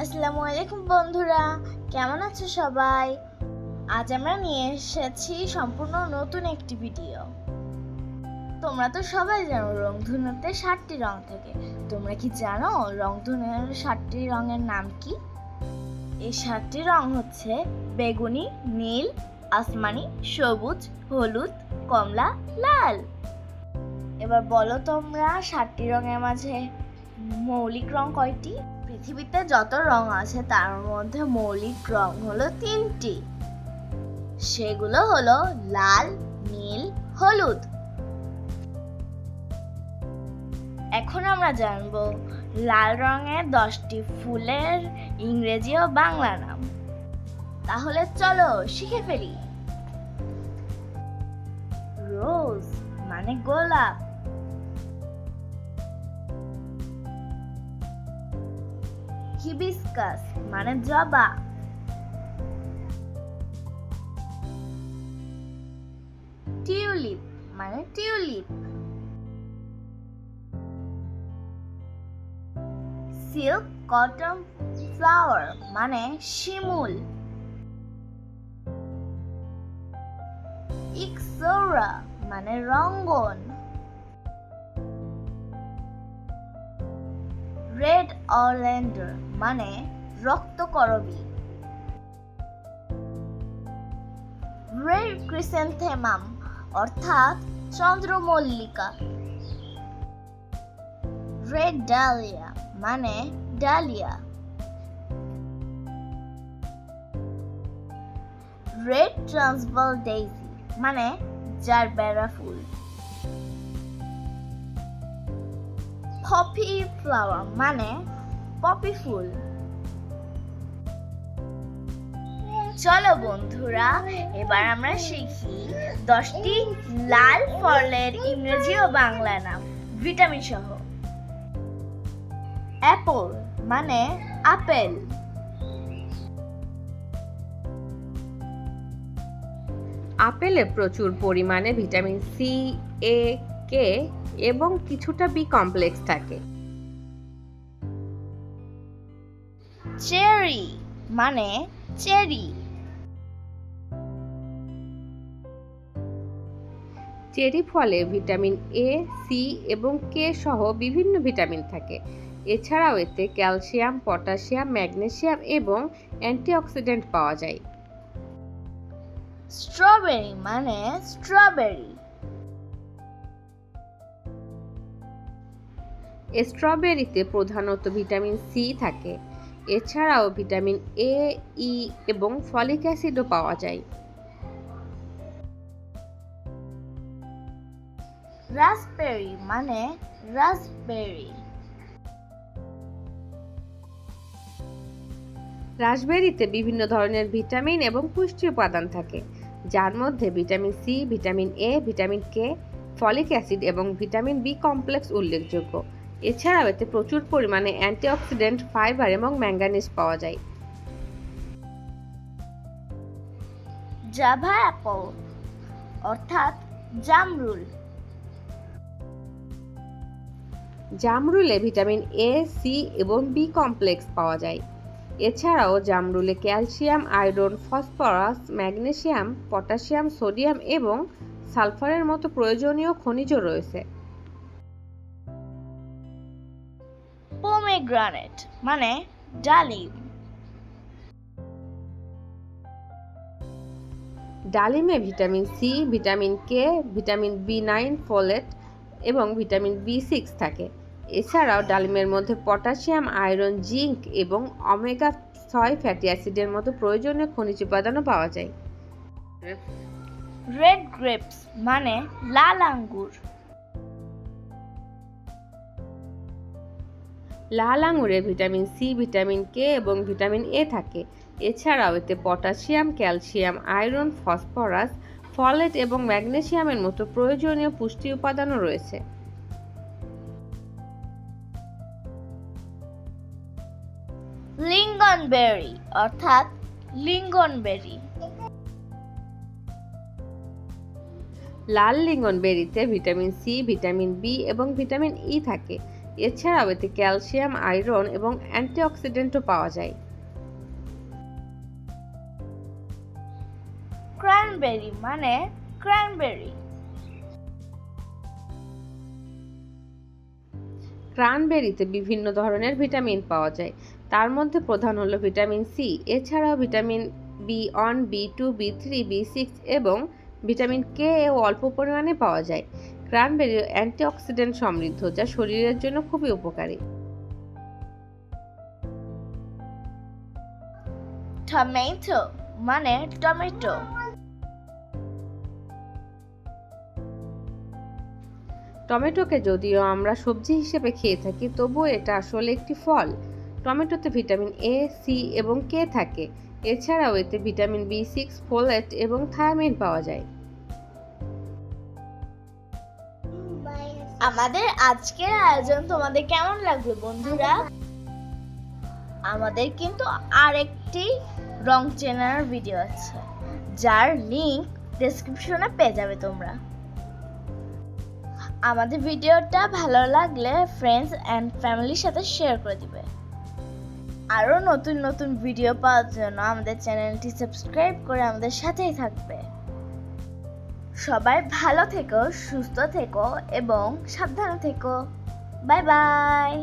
আসসালামু আলাইকুম বন্ধুরা, কেমন আছো সবাই? আজ আমরা নিয়ে এসেছি সম্পূর্ণ নতুন একটি ভিডিও। তোমরা তো সবাই জানো রংধনুতে 7টি রং থাকে। তোমরা কি জানো রংধনুর 7টি রঙের নাম কি? এই 7টি রং হচ্ছে বেগুনি, নীল, আসমানি, সবুজ, হলুদ, কমলা, লাল। এবার বলো তোমরা 7টি রঙের মাঝে মৌলিক রং কয়টি? পৃথিবীতে যত রং আছে তার মধ্যে মৌলিক রং হলো 3টি। সেগুলো হলো লাল, নীল, হলুদ। এখন আমরা জানবো লাল রঙের 10টি ফুলের ইংরেজি ও বাংলা নাম। তাহলে চলো শিখে ফেলি। রোজ মানে গোলাপ। হিবিস্কাস মানে জবা। টিউলিপ মানে টিউলিপ। সিল্ক কটন ফ্লাওয়ার মানে শিমুল। ইক্সোরা মানে রঙ্গন। রেড অরেন্ডার মানে রক্তকরবী। রেড ক্রিসেন্থেমাম অর্থাৎ চন্দ্রমল্লিকা। রেড ডালিয়া মানে ডালিয়া। রেড ট্রান্সভাল ডেইজি মানে জারবেরা ফুল। পপি ফ্লাওয়ার মানে পপি ফুল। চলো বন্ধুরা, এবার আমরা শিখি 10টি লাল ফলের ইংরেজি ও বাংলা নাম ভিটামিন সহ। অ্যাপল মানে আপেল। আপেলে প্রচুর পরিমাণে ভিটামিন সি, এ, কে এবং কিছুটা বি কমপ্লেক্স থাকে। চেরি মানে চেরি। চেরি ফলে ভিটামিন এ, সি এবং কে সহ বিভিন্ন ভিটামিন থাকে। এছাড়াও এতে ক্যালসিয়াম, পটাশিয়াম, ম্যাগনেসিয়াম এবং অ্যান্টিঅক্সিডেন্ট পাওয়া যায়। স্ট্রবেরি মানে স্ট্রবেরি। স্ট্রবেরিতে প্রধানত ভিটামিন সি থাকে। এছাড়াও ভিটামিন এ, ই এবং ফলিক অ্যাসিডও পাওয়া যায়। রাস্পবেরি মানে রাস্পবেরি। রাসবেরিতে বিভিন্ন ধরনের ভিটামিন এবং পুষ্টি উপাদান থাকে, যার মধ্যে vitamin C, vitamin A, vitamin K, folic acid এবং ভিটামিন বি কমপ্লেক্স উল্লেখযোগ্য। এছাড়াও এতে প্রচুর পরিমাণে অ্যান্টিঅক্সিডেন্ট, ফাইবার এবং ম্যাঙ্গানিজ পাওয়া যায়। জাভা অ্যাপল অর্থাৎ জামরুল। জামরুলে ভিটামিন এ, সি এবং বি কমপ্লেক্স পাওয়া যায়। এছাড়াও জামরুলে calcium, iron, phosphorus, magnesium, potassium, sodium এবং সালফারের মতো প্রয়োজনীয় খনিজ রয়েছে। পোমেগ্রানেট মানে ডালিম। ডালিমে vitamin C, vitamin K, vitamin B nine, folate এবং ভিটামিন বি6 থাকে। এছাড়াও ডালিমের মধ্যে পটাশিয়াম, আয়রন, জিঙ্ক এবং ওমেগা-6 ফ্যাটি অ্যাসিডের মতো প্রয়োজনীয় খনিজ উপাদানও পাওয়া যায়। রেড গ্রেপস মানে লাল আঙ্গুর। লাল আঙুরে ভিটামিন সি, ভিটামিন কে এবং ভিটামিন এ থাকে। এছাড়াও এতে potassium, calcium, iron, phosphorus, folate এবং ম্যাগনেসিয়ামের মতো প্রয়োজনীয় পুষ্টি উপাদানও রয়েছে। লিঙ্গনবেরি অর্থাৎ লিঙ্গনবেরি। লাল লিঙ্গনবেরিতে ভিটামিন সি, ভিটামিন বি এবং ভিটামিন ই থাকে। এছাড়াও এতে ক্যালসিয়াম, আয়রন এবং অ্যান্টিঅক্সিডেন্টও পাওয়া যায়। ক্র্যানবেরি মানে ক্র্যানবেরি। ক্রানবেরিতে বিভিন্ন ধরনের ভিটামিন পাওয়া যায়, তার মধ্যে প্রধান হলো ভিটামিন সি। এছাড়াও ভিটামিন বি1, বি2, বি3, বি6 এবং ভিটামিন কে ও অল্প পরিমাণে পাওয়া যায়। ক্রানবেরি অ্যান্টিঅক্সিডেন্ট সমৃদ্ধ, যা শরীরের জন্য খুবই উপকারী। টমেটো মানে টমেটো। টমেটোকে যদিও আমরা সবজি হিসেবে খেয়ে থাকি, তবুও এটা আসলে একটি ফল। টমেটোতে ভিটামিন এ, সি এবং কে থাকে। এছাড়াও এতে ভিটামিন বি6, ফোলেট এবং থায়ামিন পাওয়া যায়। আমাদের আজকের আয়োজন তোমাদের কেমন লাগলো বন্ধুরা? আমাদের কিন্তু আরেকটি রং চেনার ভিডিও আছে, যার লিংক ডেসক্রিপশনে পেয়ে যাবে তোমরা। আমাদের ভিডিওটা ভালো লাগলে ফ্রেন্ডস অ্যান্ড ফ্যামিলির সাথে শেয়ার করে দিবে। আরও নতুন নতুন ভিডিও পাওয়ার জন্য আমাদের চ্যানেলটি সাবস্ক্রাইব করে আমাদের সাথেই থাকবে। সবাই ভালো থেকো, সুস্থ থেকো এবং সাবধানে থেকো। Bye bye.